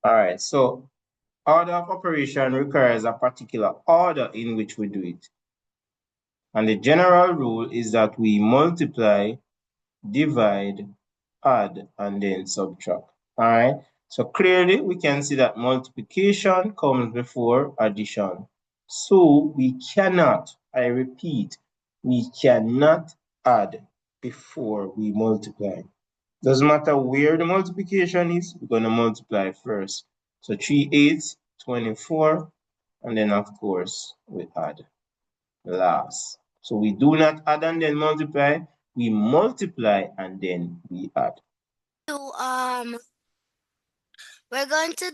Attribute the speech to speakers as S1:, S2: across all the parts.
S1: All right, so order of operation requires a particular order in which we do it. And the general rule is that we multiply, divide, add, and then subtract. All right, so clearly we can see that multiplication comes before addition. So we cannot, I repeat, we cannot add before we multiply. Doesn't matter where the multiplication is, we're going to multiply first. So 3 8, 24, and then of course we add last. So we do not add and then multiply, we multiply and then we add.
S2: So, we're going to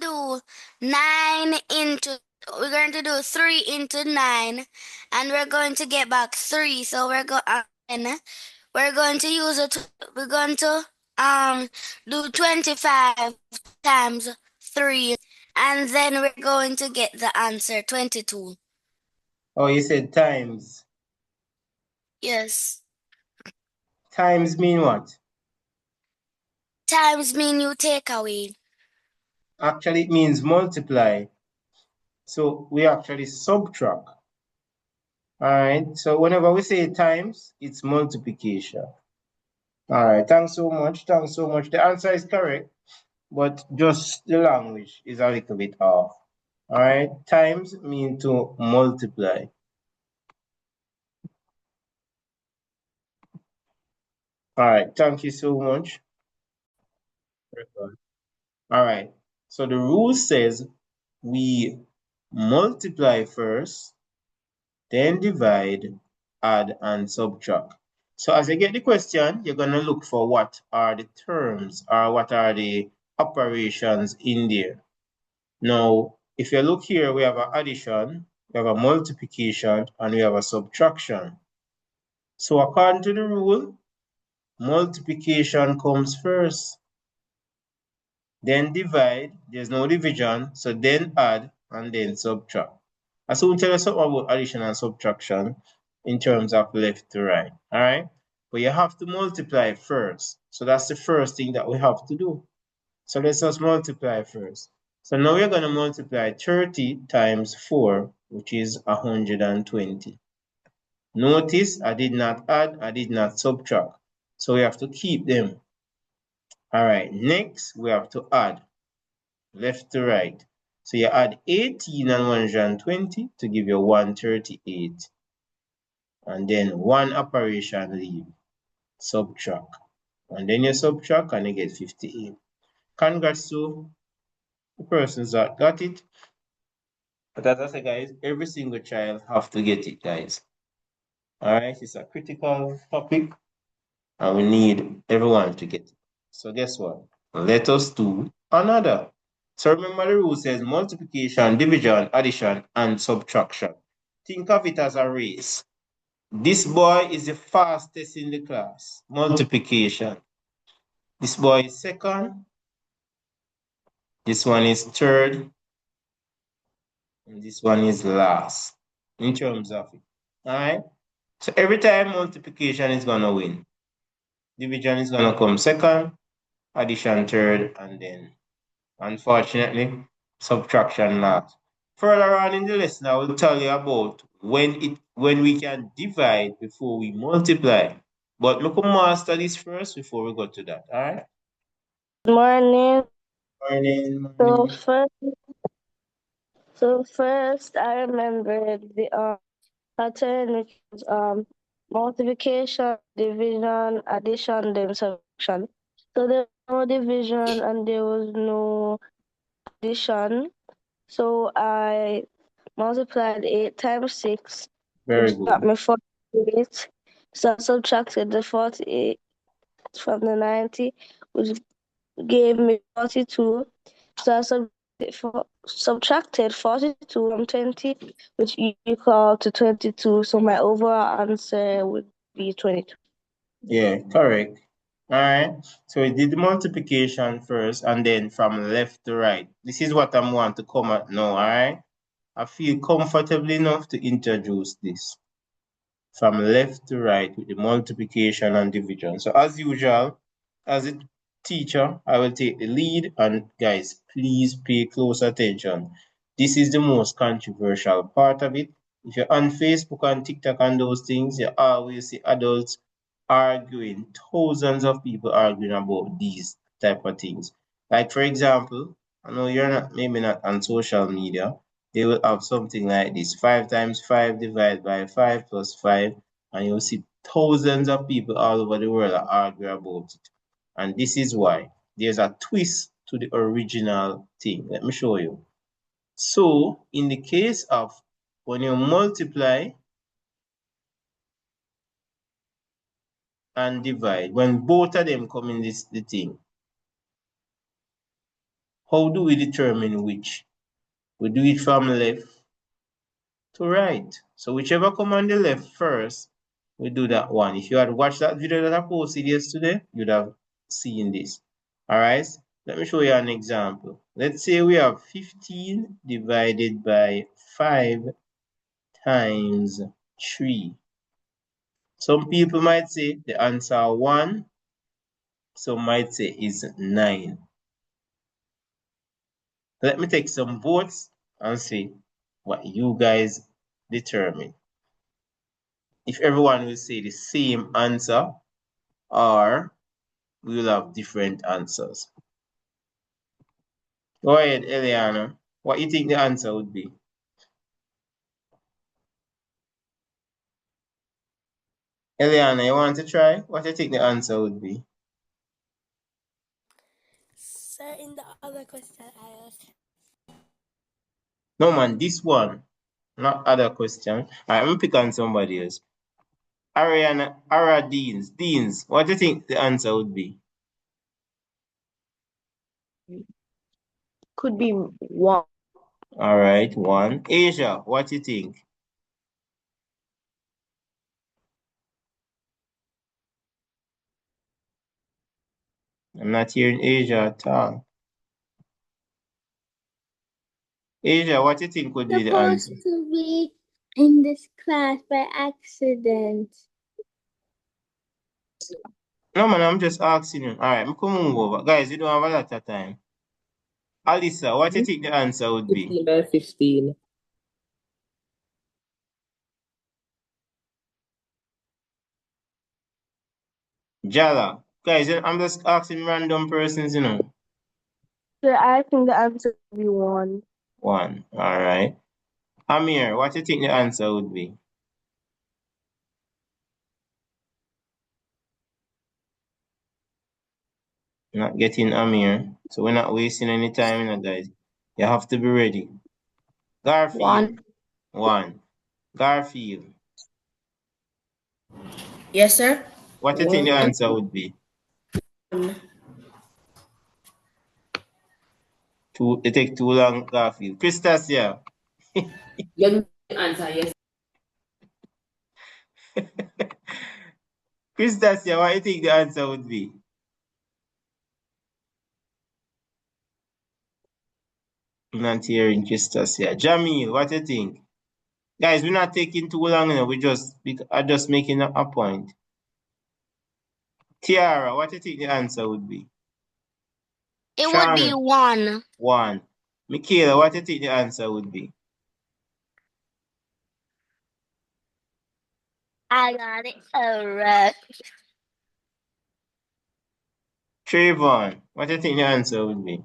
S2: do 3 into 9, and we're going to get back 3. So we're going to use it. We're going to do 25 times 3, and then we're going to get the answer 22.
S1: Oh, you said times.
S2: Yes.
S1: Times mean what?
S2: Times mean you take away.
S1: Actually, it means multiply. So we actually subtract. All right, so whenever we say times, it's multiplication. All right, thanks so much. Thanks so much. The answer is correct, but just the language is a little bit off. All right, times mean to multiply. All right, thank you so much. All right, so the rule says we multiply first, then divide, add, and subtract. So as you get the question, you're going to look for what are the terms or what are the operations in there. Now, if you look here, we have an addition, we have a multiplication, and we have a subtraction. So according to the rule, multiplication comes first, then divide, there's no division, so then add, and then subtract. I soon tell you something about addition and subtraction in terms of left to right, all right? But you have to multiply first. So that's the first thing that we have to do. So let's just multiply first. So now we're going to multiply 30 times 4, which is 120. Notice I did not add, I did not subtract. So we have to keep them. All right, next we have to add left to right. So you add 18 and 120 to give you 138. And then one operation leave, subtract. And then you subtract and you get 58. Congrats to the persons that got it. But as I said, guys, every single child have to get it, guys. All right, it's a critical topic, and we need everyone to get it. So guess what? Let us do another. So remember the rule says multiplication, division, addition, and subtraction. Think of it as a race. This boy is the fastest in the class. Multiplication. This boy is second. This one is third. And this one is last in terms of it. All right. So every time multiplication is going to win. Division is going to come second, addition third, and then, unfortunately, subtraction last. Further on in the lesson, I will tell you about when we can divide before we multiply. But look, master this first before we go to that. All right.
S3: Morning.
S1: Morning,
S3: So
S1: morning.
S3: first, I remembered the pattern, which was multiplication, division, addition, then subtraction. So there was no division and there was no addition. So I multiplied 8 times 6,
S1: Very
S3: which got
S1: good.
S3: me 48. So I subtracted the 48 from the 90, which gave me 42. So I subtracted 42 from 20, which equal to 22. So my overall answer would be 22.
S1: Yeah, correct. All right. So we did the multiplication first and then from left to right. This is what I'm going to come at now, all right? I feel comfortable enough to introduce this from left to right with the multiplication and division. So as usual, as it teacher, I will take the lead, and guys, please pay close attention. This is the most controversial part of it. If you're on Facebook and TikTok and those things, you always see adults arguing, thousands of people arguing about these type of things. Like for example, I know you're not maybe not on social media, they will have something like this: 5 times 5 divided by 5 plus 5, and you'll see thousands of people all over the world are arguing about it. And this is why there's a twist to the original thing. Let me show you. So in the case of when you multiply and divide, when both of them come in the thing, how do we determine which? We do it from left to right. So whichever come on the left first, we do that one. If you had watched that video that I posted yesterday, you'd have seen this. All right, let me show you an example. Let's say we have 15 divided by 5 times 3. Some people might say the answer 1. Some might say is 9. Let me take some votes and see what you guys determine. If everyone will say the same answer, or we will have different answers. Go ahead, Eliana. What do you think the answer would be? Eliana, you want to try? What do you think the answer would be?
S4: Sir, in the other question I asked.
S1: No, man, this one. Not other question. All right, I'm going to pick on somebody else. Ara Deans, what do you think the answer would be?
S3: Could be 1.
S1: All right, 1. Asia, what do you think? I'm not hearing Asia at all. Asia, what do you think would be the answer?
S4: Supposed to be in this class by accident.
S1: No, man, I'm just asking you. All right, I'm coming over. Guys, you don't have a lot of time. Alisa, what do you think the answer would be?
S5: 15 by 15.
S1: Jala, guys, I'm just asking random persons, you know.
S3: So I think the answer would be 1.
S1: 1, all right. Amir, what do you think the answer would be? Not getting Amir, so we're not wasting any time, you know, guys. You have to be ready. Garfield. 1. Garfield.
S5: Yes, sir.
S1: What do you think the answer would be? It take too long, Garfield. Christasia.
S5: Your answer, yes.
S1: Christasia, what do you think the answer would be? I'm not hearing Christasia. Jamil, what do you think? Guys, we're not taking too long, you know. I'm just making a point. Tiara, what do you think the answer would be?
S2: It would be 1.
S1: 1. Michaela, what do you think the answer would be?
S2: I got it. All right.
S1: Trayvon, what do you think the answer would be?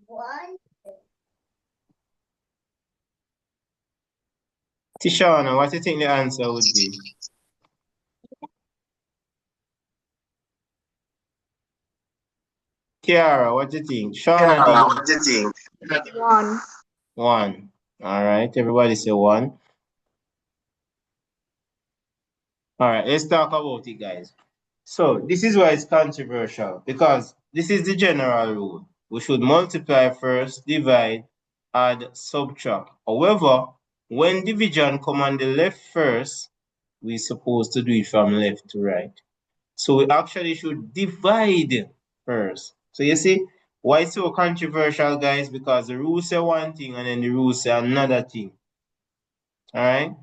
S4: 1.
S1: Tishana, what do you think the answer would be? Kiara, what do you think? Shauna,
S4: What do you think? 1.
S1: 1. All right, everybody say 1. All right, let's talk about it, guys. So this is why it's controversial, because this is the general rule. We should multiply first, divide, add, subtract. However, when division come on the left first, we're supposed to do it from left to right. So we actually should divide first. So you see, why it's so controversial, guys? Because the rules say one thing and then the rules say another thing. All right?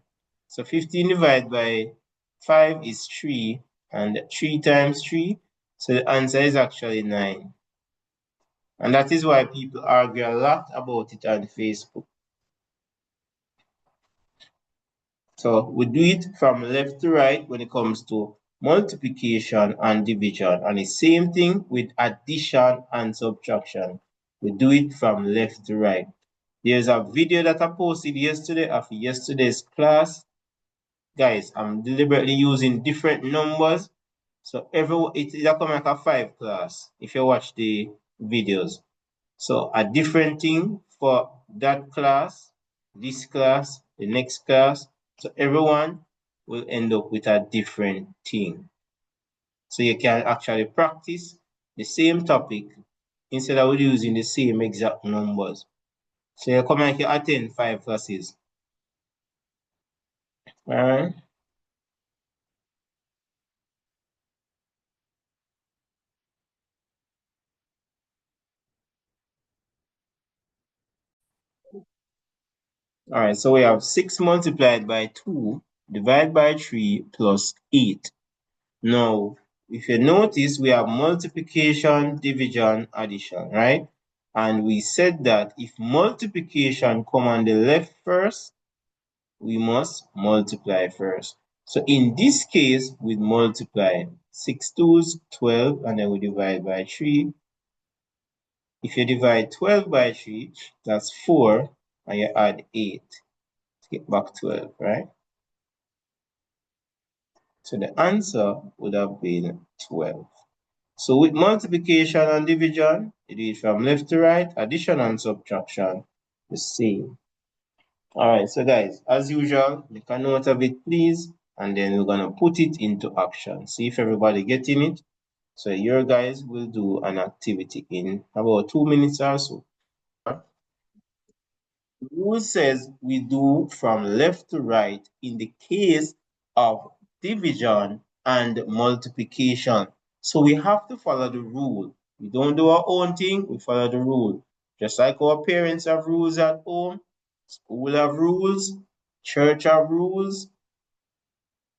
S1: So 15 divided by 5 is 3, and 3 times 3. So the answer is actually 9. And that is why people argue a lot about it on Facebook. So we do it from left to right when it comes to multiplication and division. And the same thing with addition and subtraction. We do it from left to right. There's a video that I posted yesterday of yesterday's class. Guys, I'm deliberately using different numbers. So it's come like a 5 class if you watch the videos. So a different thing for that class, this class, the next class. So everyone will end up with a different thing. So you can actually practice the same topic instead of using the same exact numbers. So you come and you attend 5 classes. All right. All right, so we have 6 multiplied by 2 divided by 3 plus 8. Now, if you notice, we have multiplication, division, addition, right? And we said that if multiplication come on the left first, we must multiply first. So in this case, we multiply 6 twos, 12, and then we divide by 3. If you divide 12 by 3, that's 4, and you add 8 to get back 12, right? So the answer would have been 12. So with multiplication and division, it is from left to right, addition and subtraction, the same. All right, so guys, as usual, make a note of it, please, and then we're gonna put it into action. See if everybody getting it. So your guys will do an activity in about 2 minutes or so. The rule says we do from left to right in the case of division and multiplication. So we have to follow the rule. We don't do our own thing, we follow the rule. Just like our parents have rules at home, school have rules, church have rules.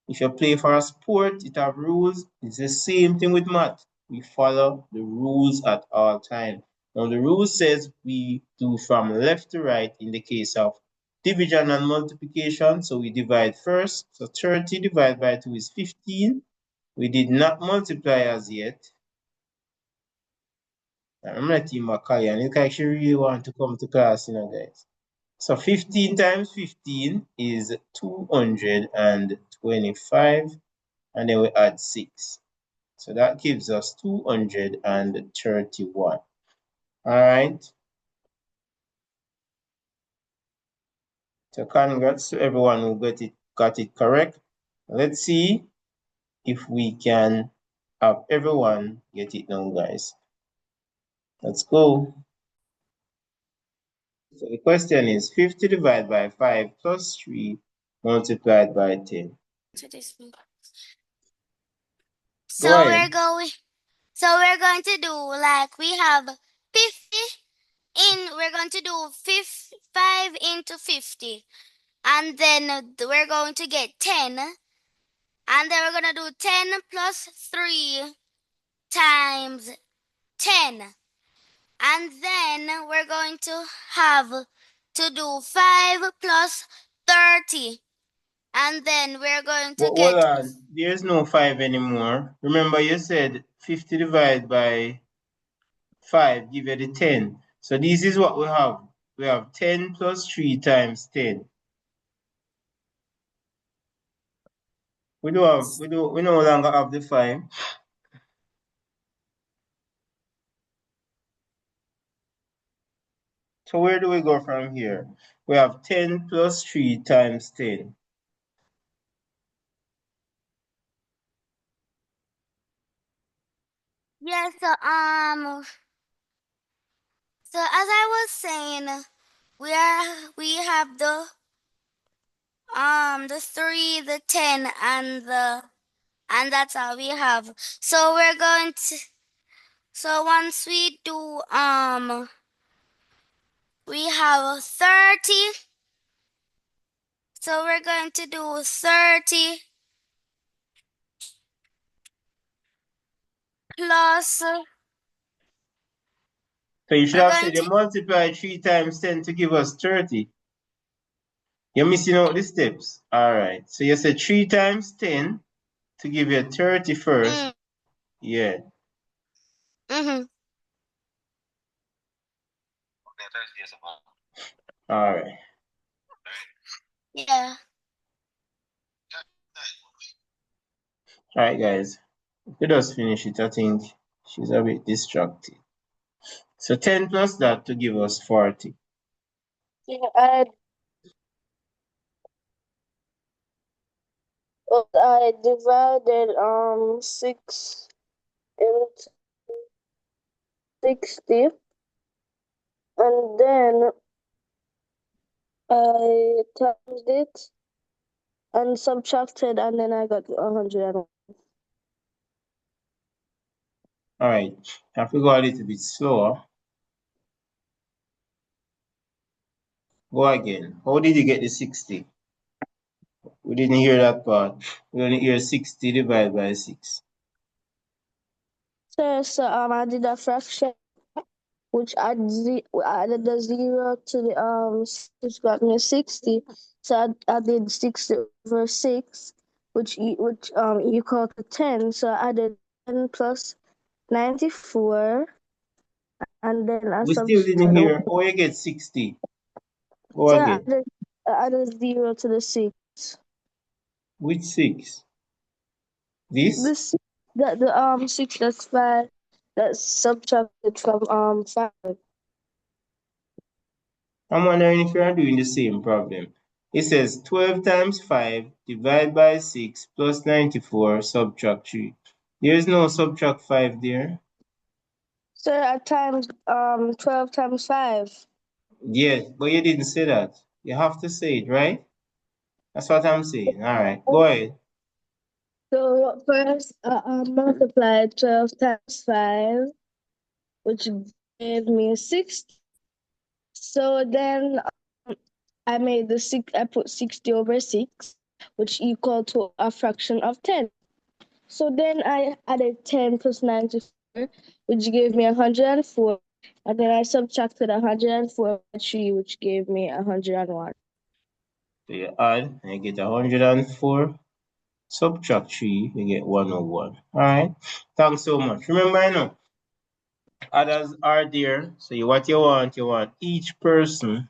S1: If you play for a sport, it have rules. It's the same thing with math. We follow the rules at all times. Now the rule says we do from left to right in the case of division and multiplication. So we divide first. So 30 divided by 2 is 15. We did not multiply as yet. I'm not Team Macaulay, and you actually really want to come to class, guys. So 15 times 15 is 225. And then we add 6. So that gives us 231. All right. So congrats to everyone who got it correct. Let's see if we can have everyone get it now, guys. Let's go. So the question is 50 divided by 5 plus 3 multiplied by 10.
S2: So
S1: Go ahead.
S2: we're going to do like we have 50 we're going to do 5 into 50. And then we're going to get 10. And then we're going to do 10 plus 3 times 10. And then we're going to have to do 5 plus 30. And then we're going to
S1: Hold
S2: get...
S1: on. There's no 5 anymore. Remember you said 50 divided by 5 give you the 10. So this is what we have. We have 10 plus 3 times 10. We no longer have the 5. So where do we go from here? We have 10 plus 3 times 10.
S2: Yes, so as I was saying, we have the 3, the 10, and that's all we have. So we're going to, so once we do, we have 30. So we're going to do 30 plus.
S1: So you should
S2: We're
S1: have
S2: going
S1: said you
S2: to
S1: multiply 3 times 10 to give us 30. You're missing out the steps. All right. So you said 3 times 10 to give you 30 first. Yeah. All right.
S2: Yeah.
S1: All right, guys. Let us finish it. I think she's a bit distracted. So 10 plus that to give us 40.
S3: Yeah, I divided 6 into 60, and then I times it and subtracted, and then I got 101.
S1: All right. I have to go a little bit slower. Go again. How did you get the 60? We didn't hear that part. We only hear 60 divided by 6.
S3: So I did a fraction which added the 0 to the which got me 60. So I did 60 over 6, which equal to 10. So I added 10 plus 94, and then I
S1: We still didn't
S3: subtracted.
S1: hear how you get 60. Go
S3: So
S1: again.
S3: I added 0 to the 6.
S1: Which 6? This?
S3: This the 6, that's 5. That's subtracted from 5.
S1: I'm wondering if you are doing the same problem. It says 12 times 5 divided by 6 plus 94 subtract 3. There is no subtract 5 there.
S3: So at times 12 times 5.
S1: Yes, but you didn't say that. You have to say it, right? That's what I'm saying. All right, go ahead.
S3: So first I multiplied 12 times 5, which gave me 6. So then I made I put 60 over 6, which equal to a fraction of 10. So then I added 10 plus 94, which gave me 104. And then I subtracted 104 by 3, which gave me 101.
S1: So you add and you get 104. Subtract 3, you get 101. All right. Thanks so much. Remember, I know others are there. So what you want each person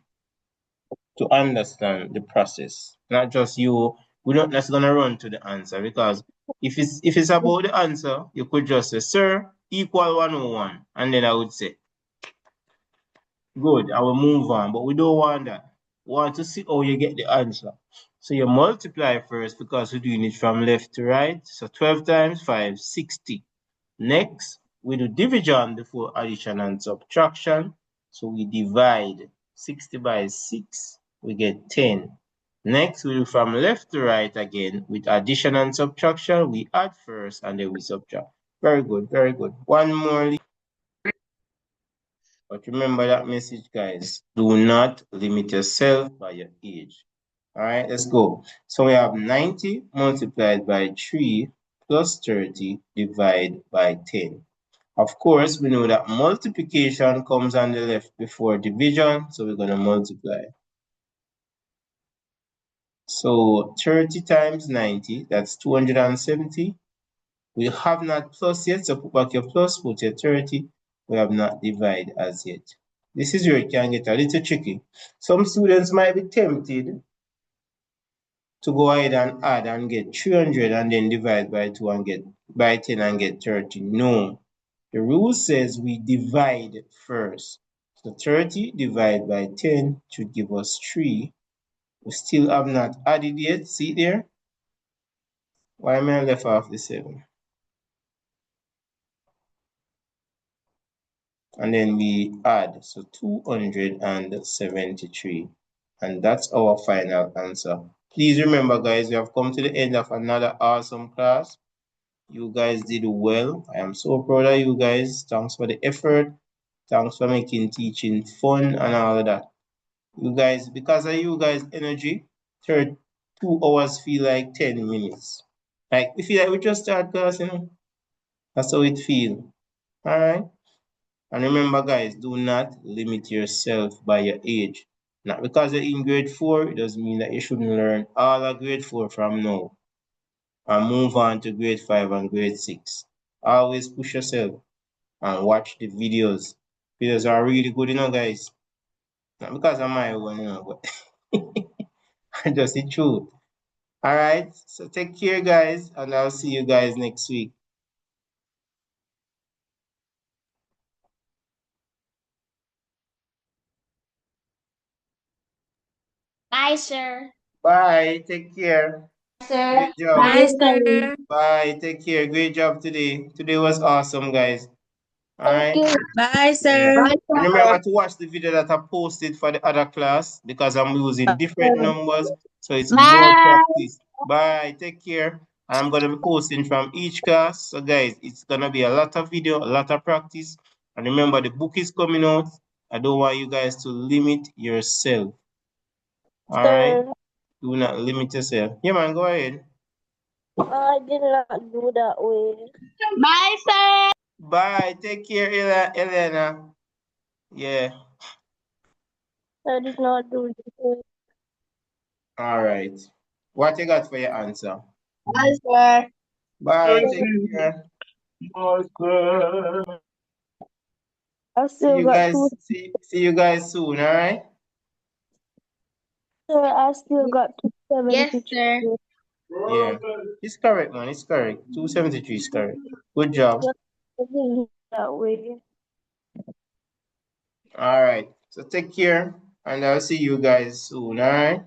S1: to understand the process, not just you. We're not necessarily gonna run to the answer because if it's about the answer, you could just say, sir, equal 101, and then I would say, good, I will move on. But we don't want that. We want to see how you get the answer. So you multiply first because we're doing it from left to right. So 12 times 5, 60. Next, we do division before addition and subtraction. So we divide 60 by 6, we get 10. Next, we do from left to right again with addition and subtraction. We add first and then we subtract. Very good, very good. One more. But remember that message, guys. Do not limit yourself by your age. All right, let's go. So we have 90 multiplied by 3 plus 30 divided by 10. Of course, we know that multiplication comes on the left before division, so we're going to multiply. So 30 times 90, that's 270. We have not plus yet, so put back your plus, put your 30. We have not divided as yet. This is where it can get a little tricky. Some students might be tempted to go ahead and add and get 300 and then divide by 2 and get by 10 and get 30. No, the rule says we divide first. So 30 divided by 10 should give us 3. We still have not added yet. See there? Why am I left off the 7? And then we add, so 273. And that's our final answer. Please remember, guys, we have come to the end of another awesome class. You guys did well. I am so proud of you guys. Thanks for the effort. Thanks for making teaching fun and all of that. You guys, because of you guys' energy, 2 hours feel like 10 minutes. Like, we feel like we just start class, you know. That's how it feels. All right. And remember, guys, do not limit yourself by your age. Not because you're in grade 4, it doesn't mean that you shouldn't learn all of grade 4 from now and move on to grade 5 and grade 6. Always push yourself and watch the videos. Videos are really good, guys. Not because of my one, but just the truth. All right. So take care, guys, and I'll see you guys next week.
S4: Bye, sir.
S1: Bye. Take care.
S4: Sir.
S1: Great job.
S4: Bye, sir.
S1: Bye. Take care. Great job today. Today was awesome, guys. All right.
S3: Thank you.
S5: Bye,
S1: Yeah.
S5: sir.
S1: And remember to watch the video that I posted for the other class because I'm using different numbers, so it's more
S4: Bye.
S1: practice. Bye. Take care. And I'm gonna be posting from each class. So guys, it's gonna be a lot of video, a lot of practice. And remember, the book is coming out. I don't want you guys to limit yourself. All right.
S3: Sir,
S1: Do not limit yourself. Yeah, man. Go ahead.
S3: I did not do that way.
S4: Bye, sir.
S1: Bye. Take care, Elena. Yeah.
S3: I did not do this way.
S1: All right. What you got for your answer?
S4: Bye, sir.
S1: Bye. Take care.
S3: I
S1: See
S3: still
S1: you
S3: got
S1: guys.
S3: two.
S1: See you guys soon. All right.
S3: Sir, I still got
S4: Yes,
S3: 273.
S4: sir.
S1: Yeah. It's correct, man. It's correct. 273 is correct. Good job.
S3: I didn't do that way.
S1: All right. So take care, and I'll see you guys soon. All right.